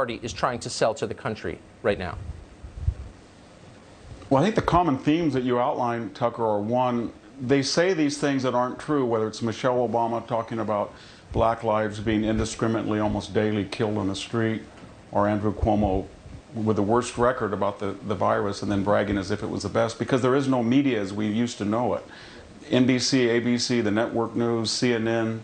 Party is trying to sell to the country right now? Well, I think the common themes that you outlined, Tucker, are one, they say these things that aren't true, whether it's Michelle Obama talking about black lives being indiscriminately, almost daily, killed on the street, or Andrew Cuomo with the worst record about the virus and then bragging as if it was the best, because there is no media as we used to know it. NBC, ABC, the network news, CNN,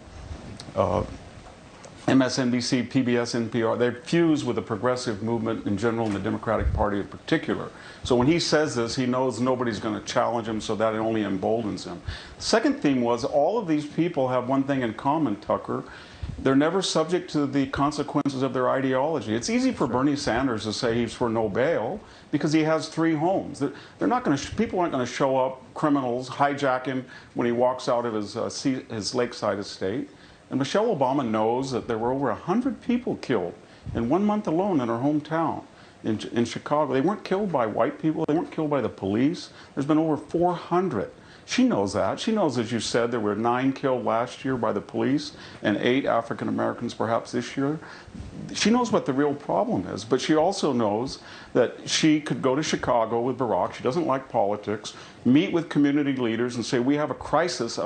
MSNBC, PBS, NPR, they're fused with the progressive movement in general and the Democratic Party in particular. So when he says this, he knows nobody's going to challenge him, so that only emboldens him. The second theme was all of these people have one thing in common, Tucker. They're never subject to the consequences of their ideology. It's easy for Bernie Sanders to say he's for no bail because he has 3 homes. They're not going to. People aren't going to show up, criminals, hijack him when he walks out of his lakeside estate. And Michelle Obama knows that there were over 100 people killed in 1 month alone in her hometown in Chicago. They weren't killed by white people. They weren't killed by the police. There's been over 400. She knows that. She knows, as you said, there were 9 killed last year by the police and 8 African Americans perhaps this year. She knows what the real problem is, but she also knows that she could go to Chicago with Barack. She doesn't like politics, meet with community leaders and say, we have a crisis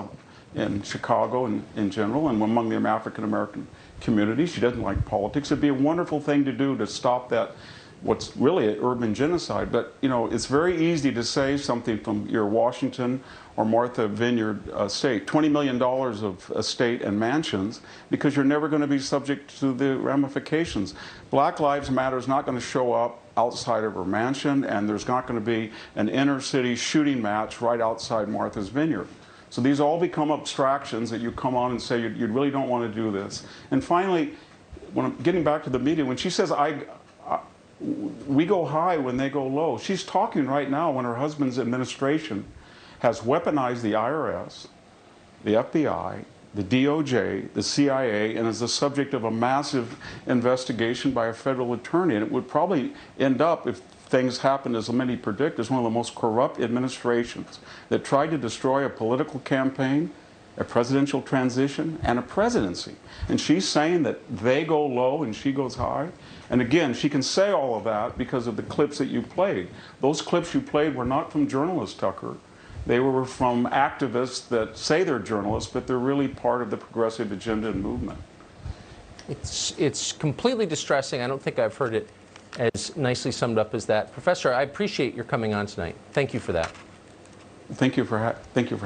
in Chicago in general and among the African American community. She doesn't like politics. It'd be a wonderful thing to do to stop that, what's really an urban genocide. But, you know, it's very easy to say something from your Washington or Martha Vineyard state, $20 million of estate and mansions, because you're never going to be subject to the ramifications. Black Lives Matter is not going to show up outside of her mansion, and there's not going to be an inner city shooting match right outside Martha's Vineyard. So these all become abstractions that you come on and say you really don't want to do this. And finally, when I'm getting back to the media, when she says we go high when they go low, she's talking right now when her husband's administration has weaponized the IRS, the FBI, the DOJ, the CIA, and is the subject of a massive investigation by a federal attorney. And it would probably end up, if things happen as many predict, as one of the most corrupt administrations that tried to destroy a political campaign, a presidential transition, and a presidency. And she's saying that they go low and she goes high. And again, she can say all of that because of the clips that you played. Those clips you played were not from journalists, Tucker. They were from activists that say they're journalists, but they're really part of the progressive agenda and movement. It's completely distressing. I don't think I've heard it as nicely summed up as that. Professor, I appreciate your coming on tonight. Thank you for that. Thank you for having me.